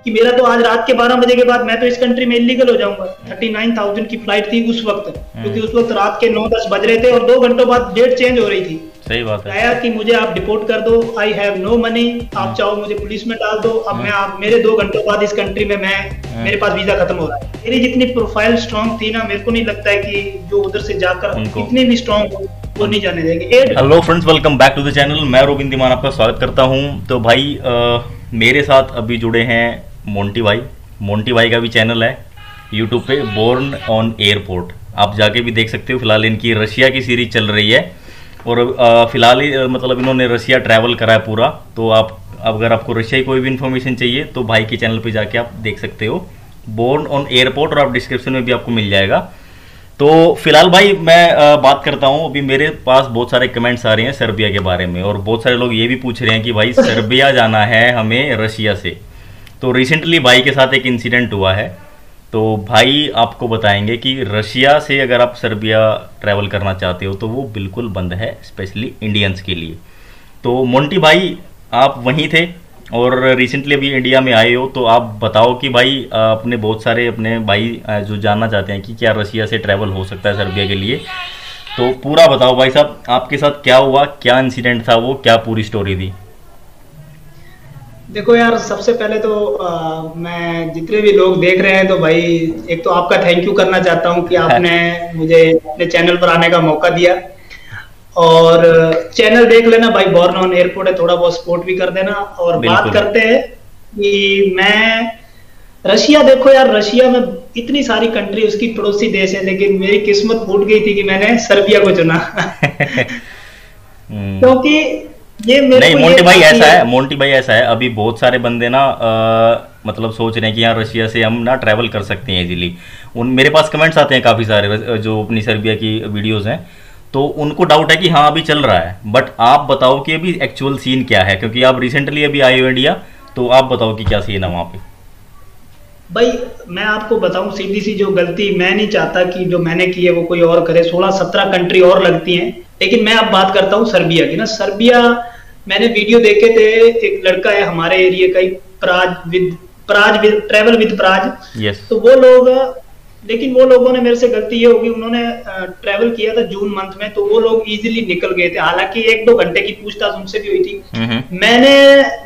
कि मेरा तो आज रात के 12 बजे के बाद मैं तो इस कंट्री में इलीगल हो जाऊंगा। 39,000 की फ्लाइट थी उस वक्त, क्योंकि उस वक्त रात के 9-10 बज रहे थे और 2 घंटों बाद डेट चेंज हो रही थी। सही बात है। आया कि मुझे आप डिपोर्ट कर दो, आई हैव नो मनी, आप चाहो मुझे पुलिस में डाल दो। अब मैं आप मेरे 2 घंटों बाद इस कंट्री में मेरे पास वीजा खत्म हो रहा है। मेरी जितनी प्रोफाइल स्ट्रॉन्ग थी ना, मेरे को नहीं लगता है कि जो उधर से जाकर इतनी भी स्ट्रॉन्ग हो वो नहीं जाने देंगे। Hello friends, welcome back to the channel. मैं रोबिन धीमान आपका स्वागत करता हूं। तो भाई मेरे साथ अभी जुड़े हैं मोंटी भाई। मोंटी भाई का भी चैनल है यूट्यूब पे, बोर्न ऑन एयरपोर्ट। आप जाके भी देख सकते हो। फिलहाल इनकी रशिया की सीरीज चल रही है और फिलहाल मतलब इन्होंने रशिया ट्रैवल करा है पूरा। तो आप अगर आपको रशिया की कोई भी इन्फॉर्मेशन चाहिए तो भाई के चैनल पे जाके आप देख सकते हो, बोर्न ऑन एयरपोर्ट, और आप डिस्क्रिप्शन में भी आपको मिल जाएगा। तो फिलहाल भाई मैं बात करता हूँ। अभी मेरे पास बहुत सारे कमेंट्स आ रहे हैं सर्बिया के बारे में, और बहुत सारे लोग ये भी पूछ रहे हैं कि भाई सर्बिया जाना है हमें रशिया से। तो रिसेंटली भाई के साथ एक इंसिडेंट हुआ है, तो भाई आपको बताएंगे कि रशिया से अगर आप सर्बिया ट्रैवल करना चाहते हो तो वो बिल्कुल बंद है, स्पेशली इंडियंस के लिए। तो मोंटी भाई आप वहीं थे और रिसेंटली अभी इंडिया में आए हो, तो आप बताओ कि भाई अपने बहुत सारे अपने भाई जो जानना चाहते हैं कि क्या रशिया से ट्रैवल हो सकता है सर्बिया के लिए, तो पूरा बताओ भाई साहब, आपके साथ क्या हुआ, क्या इंसिडेंट था वो, क्या पूरी स्टोरी थी। देखो यार, सबसे पहले तो मैं जितने भी लोग देख रहे हैं तो भाई एक तो आपका थैंक यू करना चाहता हूं कि आपने मुझे अपने चैनल पर आने का मौका दिया। और चैनल देख लेना भाई, बोर्न ऑन एयरपोर्ट है, थोड़ा बहुत सपोर्ट भी कर देना। और बात करते हैं कि मैं रशिया, देखो यार रशिया में इतनी सारी कंट्री, उसकी पड़ोसी देश है, लेकिन मेरी किस्मत फूट गई थी कि मैंने सर्बिया को चुना। क्योंकि ये नहीं मोंटी भाई ऐसा है, मोंटी भाई ऐसा है, अभी बहुत सारे बंदे ना मतलब सोच रहे हैं कि यहाँ रशिया से हम ना ट्रैवल कर सकते हैं इजीली। मेरे पास कमेंट्स आते हैं काफ़ी सारे जो अपनी सर्बिया की वीडियोस हैं, तो उनको डाउट है कि हाँ अभी चल रहा है। बट आप बताओ कि अभी एक्चुअल सीन क्या है, क्योंकि आप रिसेंटली अभी आए हो इंडिया, तो आप बताओ कि क्या सीन है वहाँ पे। भाई मैं आपको बताऊं, सीधी सी जो गलती मैं नहीं चाहता कि जो मैंने की है वो कोई और करे। 16-17 कंट्री और लगती हैं, लेकिन मैं अब बात करता हूँ सर्बिया की ना। सर्बिया मैंने वीडियो देखे थे, एक लड़का है हमारे एरिया का ही, Praj travel with Praj. yes. तो वो लोग, लेकिन वो लोगों ने मेरे से गलती ये होगी, उन्होंने ट्रैवल किया था जून मंथ में, तो वो लोग इजीली निकल गए थे। हालांकि 1-2 घंटे की पूछताछ उनसे भी हुई थी।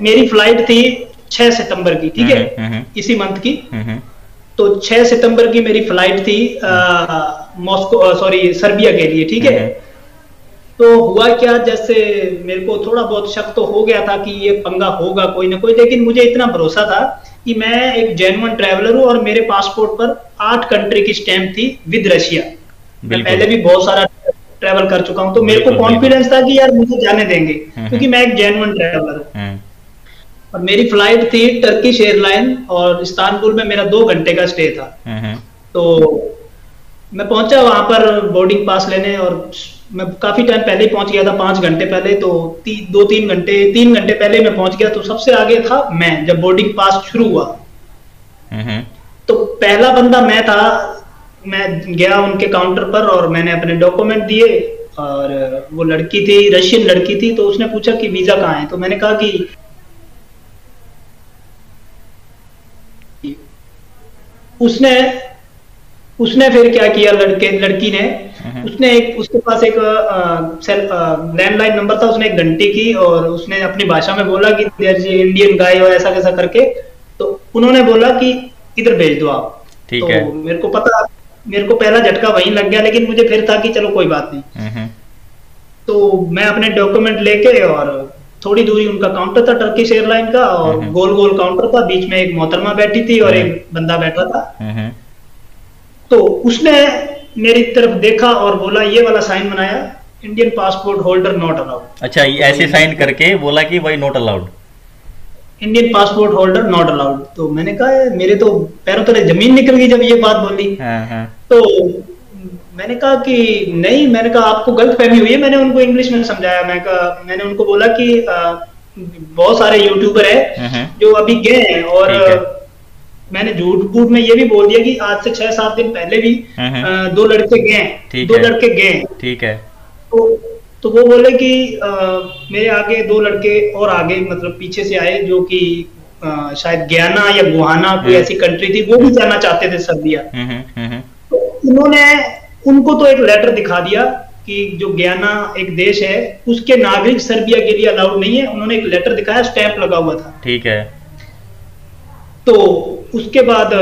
मेरी फ्लाइट थी 6 सितंबर की, ठीक है, इसी मंथ की। तो 6 सितंबर की मेरी फ्लाइट थी सर्बिया के लिए, ठीक है। तो हुआ क्या, जैसे मेरे को थोड़ा बहुत शक तो हो गया था कि ये पंगा होगा कोई ना कोई, लेकिन मुझे इतना भरोसा था कि मैं एक जेन्युइन ट्रैवलर हूं और मेरे पासपोर्ट पर 8 कंट्री की स्टैंप थी विद रशिया। मैं पहले भी बहुत सारा ट्रैवल कर चुका हूं, तो मेरे को कॉन्फिडेंस था कि यार मुझे जाने देंगे, क्योंकि मैं एक जेन्युइन ट्रैवलर हूं। और मेरी फ्लाइट थी टर्किश एयरलाइन, और इस्तांबुल में मेरा 2 घंटे का स्टे था। तो मैं पहुंचा वहां पर बोर्डिंग पास लेने, और मैं काफी टाइम पहले ही पहुंच गया था, 5 घंटे पहले। तो 3 घंटे पहले मैं पहुंच गया। तो सबसे आगे था मैं, जब बोर्डिंग पास शुरू हुआ तो पहला बंदा मैं था। मैं गया उनके काउंटर पर और मैंने अपने डॉक्यूमेंट दिए, और वो लड़की थी, रशियन लड़की थी, तो उसने पूछा कि वीजा कहाँ है। तो मैंने कहा कि उसने फिर क्या किया, लड़की ने, उसके पास एक लैंडलाइन नंबर था, उसने एक घंटी की और उसने अपनी भाषा में बोला कि इंडियन गाय हो, ऐसा कैसा करके। तो उन्होंने बोला कि इधर भेज दो आप। ठीक तो है। मेरे को पहला झटका वहीं लग गया, लेकिन मुझे फिर था कि चलो कोई बात नहीं। तो मैं अपने डॉक्यूमेंट लेके, और थोड़ी दूरी उनका काउंटर था टर्किश एयरलाइन का, और गोल गोल काउंटर था, बीच में एक मोहतरमा बैठी थी और एक बंदा बैठा था। तो उसने मेरी तरफ देखा और बोला, ये वाला साइन बनाया, Indian passport holder not allowed. अच्छा, ऐसे साइन करके बोला कि भाई not allowed, Indian passport holder not allowed. तो मैंने कहा मेरे तो पैरों तले जमीन निकल गई जब ये बात बोली। तो मैंने कहा कि नहीं, मैंने कहा आपको गलतफहमी हुई है। मैंने उनको इंग्लिश में समझाया। मैंने उनको बोला कि बहुत सारे यूट्यूबर है जो अभी गए हैं, और मैंने झूठ में ये भी बोल दिया कि आज से 6-7 दिन पहले भी 2 लड़के गए, 2 लड़के गए, ठीक है। तो वो बोले कि मेरे आगे 2 लड़के और आगे, मतलब पीछे से आए, जो कि शायद गयाना या गुहाना कोई ऐसी कंट्री थी, वो भी जाना चाहते थे सर्बिया। तो उन्होंने उनको तो एक लेटर दिखा दिया कि जो गयाना एक देश है उसके नागरिक सर्बिया के लिए अलाउड नहीं है। उन्होंने एक लेटर दिखाया, स्टैंप लगा हुआ था। ठीक है। तो उसके बाद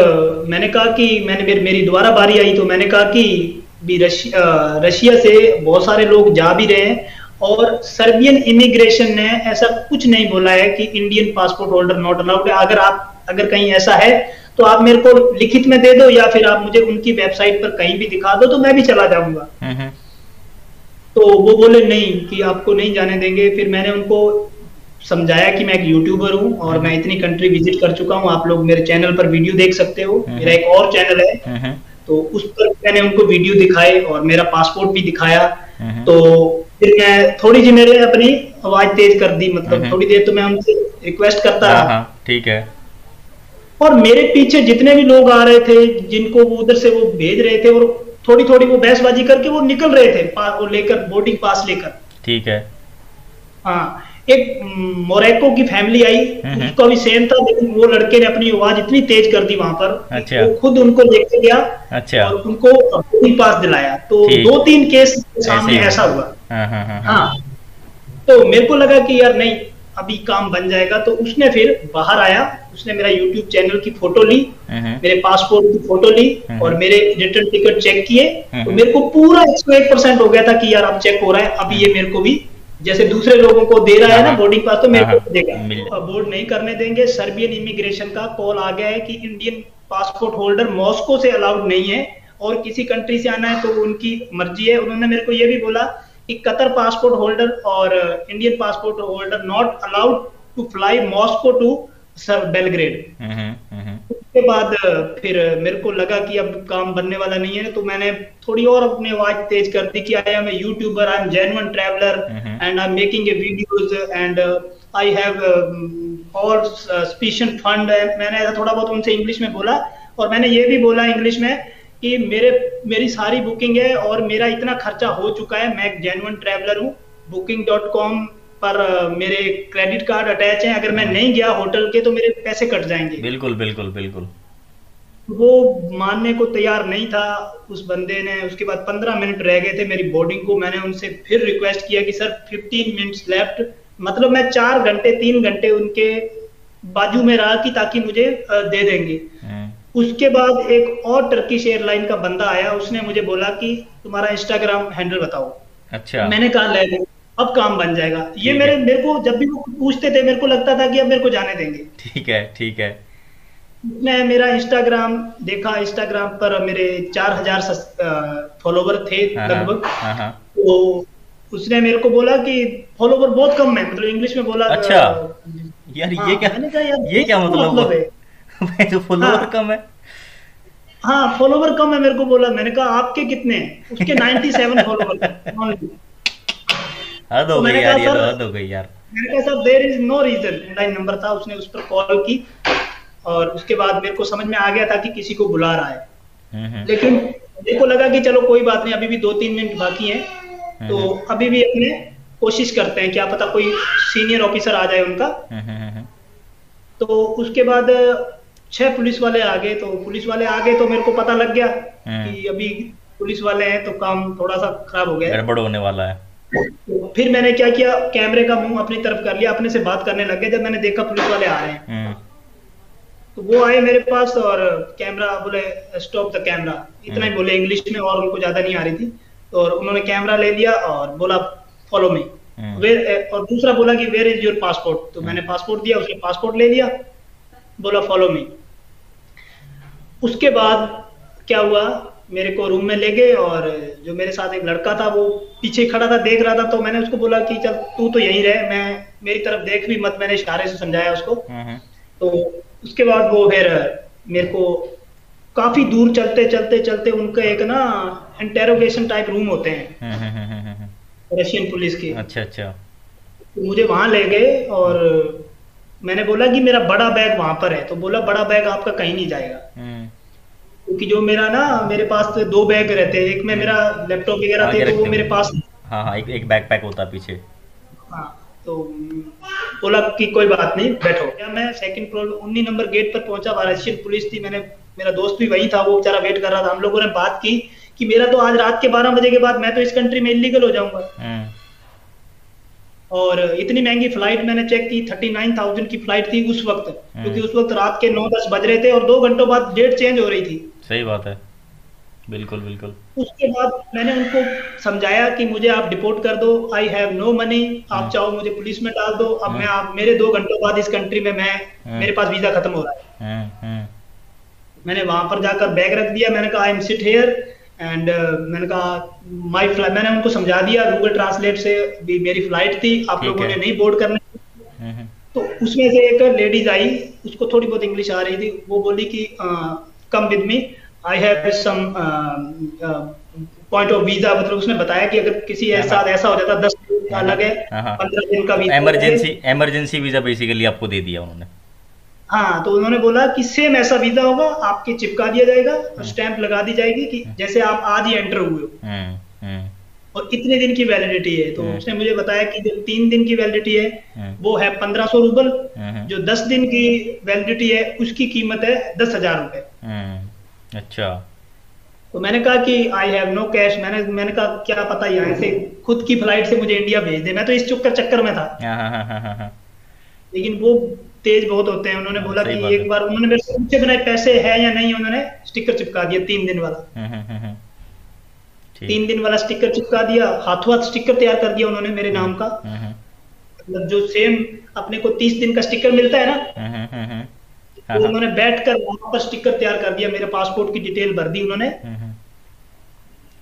मैंने कहा कि मेरी दोबारा बारी आई, तो मैंने कहा कि भी रशिया से बहुत सारे लोग जा भी रहे हैं और सर्बियन इमिग्रेशन ने ऐसा कुछ नहीं बोला है कि Indian passport holder not allowed है। अगर कहीं ऐसा है तो आप मेरे को लिखित में दे दो या फिर आप मुझे उनकी वेबसाइट पर कहीं भी दिखा दो, तो मैं भी चला जाऊंगा। तो वो बोले नहीं कि आपको नहीं जाने देंगे। फिर मैंने उनको समझाया कि मैं एक यूट्यूबर हूँ और मैं इतनी कंट्री विजिट कर चुका हूँ, आप लोग मेरे चैनल पर वीडियो देख सकते हो, मेरा एक और चैनल है। तो उस पर मैंने उनको वीडियो दिखाए और मेरा पासपोर्ट भी दिखाया। तो फिर मैं थोड़ी सी मेरे अपनी आवाज तेज कर दी, मतलब थोड़ी देर तो मैं उनसे रिक्वेस्ट करता रहा। ठीक है। और मेरे पीछे जितने भी लोग आ रहे थे, जिनको वो उधर से वो भेज रहे थे, और थोड़ी थोड़ी वो बहसबाजी करके वो निकल रहे थे वो लेकर, बोर्डिंग पास लेकर। ठीक है। हाँ, एक मोरक्को की फैमिली आई, उसका भी सेम था, लेकिन वो लड़के ने अपनी आवाज इतनी तेज कर दी वहां पर। अच्छा। वो खुद उनको लेके गया। अच्छा। और उनको बोर्डिंग पास दिलाया। तो 2-3 केस सामने ऐसा हुआ। हाँ, तो मेरे को लगा कि यार नहीं, अभी काम बन जाएगा। तो उसने फिर बाहर आया, उसने मेरा यूट्यूब चैनल की फोटो ली, मेरे पासपोर्ट की फोटो ली और मेरे रिटर्न टिकट चेक किए। तो मेरे को पूरा 101% हो गया था कि यार अब चेक हो रहा है, अभी ये मेरे को भी जैसे दूसरे लोगों को दे रहा है ना बोर्डिंग पास, तो मेरे को देगा। बोर्ड नहीं करने देंगे। सर्बियन इमिग्रेशन का कॉल आ गया है कि इंडियन पासपोर्ट होल्डर मॉस्को से अलाउड नहीं है और किसी कंट्री से आना है तो उनकी मर्जी है। उन्होंने मेरे को ये भी बोला कि कतर पासपोर्ट होल्डर और Indian passport holder not allowed to fly Moscow to Belgrade. उसके बाद फिर मेरे को लगा कि अब काम बनने वाला नहीं है, तो मैंने थोड़ी और अपनी आवाज तेज कर दी कि I am a YouTuber, I am genuine traveller and I am making a videos and I have all sufficient fund. मैंने ऐसा थोड़ा बहुत उनसे इंग्लिश में बोला और मैंने ये भी बोला इंग्लिश में कि मेरी सारी बुकिंग है और मेरा इतना खर्चा हो चुका है, मैं एक जेन्युइन ट्रैवलर हूँ। booking.com पर मेरे क्रेडिट कार्ड अटैच हैं, अगर मैं नहीं गया होटल के तो मेरे पैसे कट जाएंगे। बिल्कुल बिल्कुल बिल्कुल। वो मानने को तैयार नहीं था उस बंदे ने। उसके बाद 15 मिनट रह गए थे मेरी बोर्डिंग को। मैंने उनसे फिर रिक्वेस्ट किया कि सर 15 मिनट्स लेफ्ट, मतलब मैं 4 घंटे 3 घंटे उनके बाजू में रहा कि ताकि मुझे दे देंगे। उसके बाद एक और टर्किश एयरलाइन का बंदा आया, उसने मुझे बोला कि तुम्हारा इंस्टाग्राम हैंडल बताओ। अच्छा। मैंने कहा ले लो, अब काम बन जाएगा। ये मेरे को जब भी वो पूछते थे मेरे को लगता था कि अब मेरे को जाने देंगे। ठीक है ठीक है। उसने मेरा इंस्टाग्राम देखा, इंस्टाग्राम पर मेरे 4000 फॉलोवर थे लगभग। तो उसने मेरे को बोला कि फॉलोवर बहुत कम है, मतलब इंग्लिश में बोला। अच्छा यार, ये क्या, मैंने कहा यार ये क्या मतलब है जो फॉलोवर कम है। हाँ, फॉलोवर कम है मेरे को बोला। मैंने कहा आपके कितने? उसके 97 फॉलोवर। हद हो गई यार, ये तो हद हो गई यार। मैंने कहा sir there is no reason, landline number था। उसने उस पर कॉल की और उसके बाद मेरे को समझ में आ गया था कि किसी को बुला रहा है। लेकिन मेरे को लगा कि चलो कोई बात नहीं, अभी भी 2-3 मिनट बाकी हैं, तो अभी भी अपने कोशिश करते हैं, क्या पता कोई सीनियर ऑफिसर आ जाए उनका। तो उसके बाद 6 पुलिस वाले आ गए। तो पुलिस वाले आ गए तो मेरे को पता लग गया कि अभी पुलिस वाले हैं तो काम थोड़ा सा खराब हो गया, गड़बड़ होने वाला है। तो फिर मैंने क्या किया, कैमरे का मुंह अपनी तरफ कर लिया, अपने से बात करने लग गया। जब मैंने देखा पुलिस वाले आ रहे हैं तो वो आए मेरे पास और कैमरा बोले स्टॉप द कैमरा, इतना ही बोले इंग्लिश में, और उनको ज्यादा नहीं आ रही थी। तो और उन्होंने कैमरा ले लिया और बोला फॉलो मी। और दूसरा बोला कि वेयर इज योर पासपोर्ट। तो मैंने पासपोर्ट दिया, उसने पासपोर्ट ले लिया, बोला फॉलो मी। उसके बाद क्या हुआ, मेरे को रूम में ले गए और जो मेरे साथ एक लड़का था वो पीछे खड़ा था, देख रहा था। तो मैंने उसको बोला कि चल तू तो यहीं रहे, मैं मेरी तरफ देख भी मत, मैंने इशारे से समझाया उसको। तो उसके बाद वो फिर मेरे को काफी दूर चलते चलते चलते, उनका एक ना इंटेरोगेशन टाइप रूम होते हैं रशियन पुलिस के। अच्छा अच्छा। तो मुझे वहां ले गए और मैंने बोला कि मेरा बड़ा बैग वहां पर है। तो बोला बड़ा बैग आपका कहीं नहीं जाएगा, क्योंकि जो मेरा ना, मेरे पास तो 2 बैग रहते हैं, एक में मेरा लैपटॉप वगैरह थे तो वो मेरे पास। हाँ हाँ, एक बैकपैक होता है पीछे। हाँ, तो बोला कि कोई बात नहीं बैठो। क्या मैं सेकंड फ्लोर 19 नंबर गेट पर पहुंचा, रशियन पुलिस थी, मैंने मेरा दोस्त भी वही था, वो बेचारा वेट कर रहा था। हम लोगों ने बात की कि मेरा तो आज रात के 12 बजे के बाद मैं तो इस कंट्री में इलीगल हो जाऊंगा। और इतनी महंगी फ्लाइट मैंने चेक की, 39,000 की फ्लाइट थी उस वक्त, क्योंकि उस वक्त रात के 9-10 बज रहे थे और 2 घंटों बाद डेट चेंज हो रही थी। सही बात है, बिल्कुल बिल्कुल। उसके बाद मैंने उनको समझाया कि मुझे आप डिपोर्ट कर दो, आई हैव नो मनी, आप चाहो मुझे पुलिस में डाल दो, अब मैं आप मेरे 2 घंटों बाद इस कंट्री में मेरे पास वीजा खत्म हो रहा है। मैंने वहां पर जाकर बैग रख दिया, मैंने कहा I am sit here and मैंने कहा माई फ्लाइट, मैंने उनको समझा दिया गूगल ट्रांसलेट से भी मेरी फ्लाइट थी, आप लोगों ने नहीं बोर्ड करना। तो उसमें से एक लेडीज आई, उसको थोड़ी बहुत इंग्लिश आ रही थी, वो बोली कि come with me, I have some point of visa, मतलब उसने बताया कि अगर किसी साथ ऐसा हो जाता 10 दिन का अलग है, 15 दिन का वीजा, इमरजेंसी वीजा बेसिकली आपको दे दिया उन्होंने। हाँ, तो उन्होंने बोला कि सेम ऐसा वीजा होगा, आपके चिपका दिया जाएगा और स्टैंप लगा दी जाएगी कि जैसे आप आज ही एंटर हुए हो, और इतने दिन की वैलिडिटी है। तो उसने मुझे बताया कि जो 3 दिन की वैलिडिटी है वो है 1500 रूबल, जो 10 दिन की वैलिडिटी है उसकी कीमत है 10,000 रुपए। अच्छा। तो मैंने कहा कि आई हैव नो कैश, मैंने कहा क्या पता यहाँ से खुद की फ्लाइट से मुझे इंडिया भेज दे, मैं तो इस चक्कर में था। लेकिन वो तेज बहुत होते हैं। उन्होंने बोला कि एक बार उन्होंने मेरे से पूछे बिना पैसे है या नहीं, उन्होंने स्टिकर चिपका दिया 3 दिन वाला। 3 दिन वाला स्टिकर चिपका दिया, हाथों हाथ स्टिकर तैयार कर दिया उन्होंने मेरे नाम का, मतलब जो सेम अपने को 30 दिन का स्टिकर मिलता है ना, तो उन्होंने बैठकर वहां पर स्टिकर तैयार कर दिया, मेरे पासपोर्ट की डिटेल भर दी उन्होंने।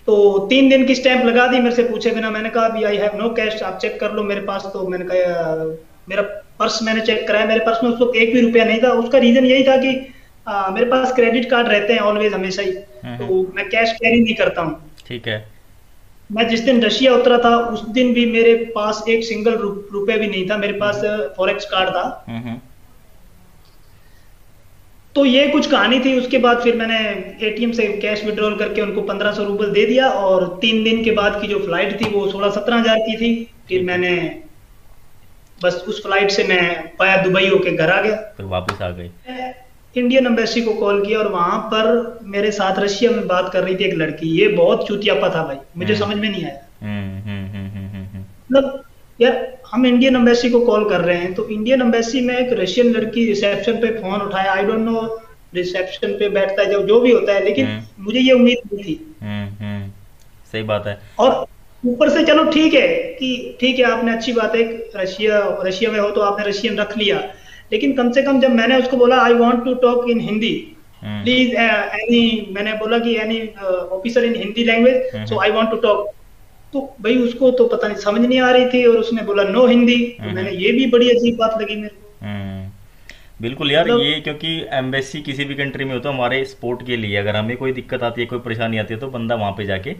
तो 3 दिन की स्टैंप लगा दी मेरे से पूछे बिना। मैंने कहा अभी आई हैव नो कैश, आप चेक कर लो मेरे पास। तो मैंने कहा मेरा पर्स मैंने चेक कराया, मेरे पर्स में उस वक्त 1 भी रुपया नहीं था। उसका रीजन यही था कि मेरे पास क्रेडिट कार्ड रहते हैं ऑलवेज, हमेशा ही, तो मैं कैश कैरी नहीं करता हूँ। ठीक है। मैं जिस दिन रशिया उतरा था उस दिन भी मेरे पास एक सिंगल रुपए भी नहीं था, मेरे पास फॉरेक्स कार्ड था। तो ये कुछ कहानी थी। उसके बाद फिर मैंने एटीएम से कैश विड्रॉल करके उनको 1500 रूबल दे दिया, और 3 दिन के बाद की जो फ्लाइट थी वो 16-17 हजार की थी। फिर मैंने बस उस फ्लाइट से मैं पाया दुबई होके घर आ गया, फिर वापस आ गए। इंडियन एम्बेसी को कॉल किया और वहां पर मेरे साथ रशिया में बात कर रही थी एक लड़की। ये बहुत चूतियापा था भाई, मुझे समझ में नहीं आया। मतलब यार हम इंडियन एम्बेसी को कॉल कर रहे हैं, तो इंडियन एम्बेसी में एक रशियन लड़की रिसेप्शन पे फोन उठाया, आई डोंट नो रिसेप्शन पे बैठता है जो भी होता है, लेकिन मुझे ये उम्मीद नहीं थी। सही बात है। और ऊपर से चलो ठीक है कि ठीक है, आपने अच्छी बात है, रशिया में हो तो आपने रशियन रख लिया, लेकिन कम से कम जब मैंने उसको बोला I want to talk in Hindi please any, मैंने बोला कि any officer in Hindi language, so I want to talk, तो भाई उसको तो पता नहीं समझ नहीं आ रही थी और उसने बोला नो हिंदी। तो मैंने ये भी बड़ी अजीब बात लगी मेरे को। बिल्कुल यार, ये क्योंकि एम्बेसी किसी भी कंट्री में हो तो हमारे स्पोर्ट के लिए, अगर हमें कोई दिक्कत आती है, कोई परेशानी आती है, तो बंदा वहाँ पे जाके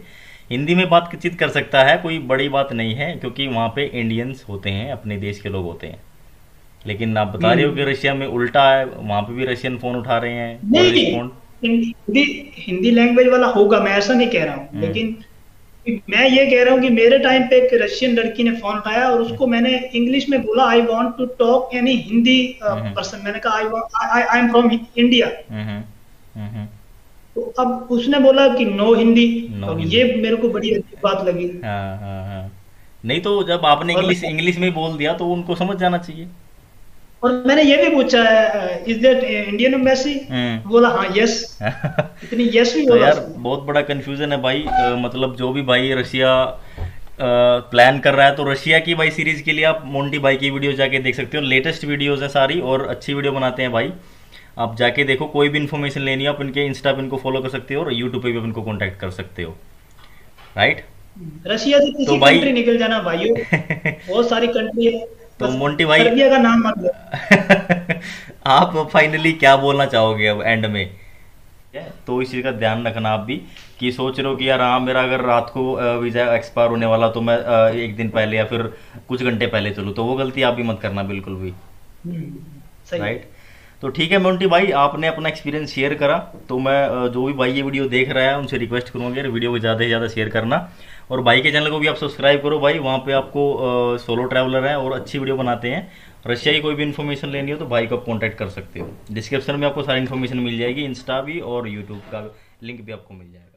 हिंदी में बातचीत कर सकता है, कोई बड़ी बात नहीं है, क्योंकि वहाँ पे इंडियंस होते हैं, अपने देश के लोग होते हैं। लेकिन आप बता रहे हो कि रशिया में उल्टा है, वहाँ पे भी रशियन फोन उठा रहे हैं। नहीं, हिंदी लैंग्वेज वाला होगा, मैं ऐसा नहीं कह रहा हूँ, लेकिन मैं ये कह रहा हूँ कि मेरे टाइम पे एक रशियन लड़की ने फोन उठाया और उसको मैंने इंग्लिश में बोला आई वांट टू टॉक यानी हिंदी पर्सन, मैंने कहा आई एम फ्रॉम इंडिया। तो अब उसने बोला कि नो हिंदी, तो ये मेरे को बड़ी अच्छी बात लगी। नहीं तो जब आपने इंग्लिश में बोल दिया तो उनको समझ जाना चाहिए। और मैंने ये भी पूछा इज दैट इंडियन एम्बेसी, बोला हाँ यस। इतनी यस भी बोला। यार बहुत बड़ा कंफ्यूजन है भाई। मतलब जो भी भाई रशिया प्लान कर रहा है, तो रशिया की भाई सीरीज के लिए आप मोंटी भाई की वीडियो जाके देख सकते हो, लेटेस्ट वीडियोस है सारी और अच्छी वीडियो बनाते हैं भाई, आप जाके देखो। कोई भी इन्फॉर्मेशन लेनी है आप इनके इंस्टा पे इनको फॉलो कर सकते हो और यूट्यूब पे भी इनको कांटेक्ट कर सकते हो, राइट। रशिया से किसी कंट्री निकल जाना भाइयों, बहुत सारी कंट्री है, तो मोंटी भाई सर्बिया का नाम मत लो। आप फाइनली क्या बोलना चाहोगे अब एंड में? तो इस चीज़ का ध्यान रखना आप भी, कि सोच रहे हो कि यार हाँ मेरा अगर रात को वीज़ा एक्सपायर होने वाला तो मैं एक दिन पहले या फिर कुछ घंटे पहले चलूँ, तो वो गलती आप भी मत करना बिल्कुल भी, राइट। तो ठीक है मोंटी भाई, आपने अपना एक्सपीरियंस शेयर करा, तो मैं जो भी भाई ये वीडियो देख रहा है उनसे रिक्वेस्ट करूँगा यार वीडियो को ज़्यादा से ज़्यादा शेयर करना और भाई के चैनल को भी आप सब्सक्राइब करो भाई, वहाँ पे आपको सोलो ट्रैवलर है और अच्छी वीडियो बनाते हैं। रशिया की कोई भी इन्फॉर्मेशन लेनी हो तो भाई को आप कॉन्टैक्ट कर सकते हो। डिस्क्रिप्शन में आपको सारी इन्फॉर्मेशन मिल जाएगी, इंस्टा भी और यूट्यूब का लिंक भी आपको मिल जाएगा।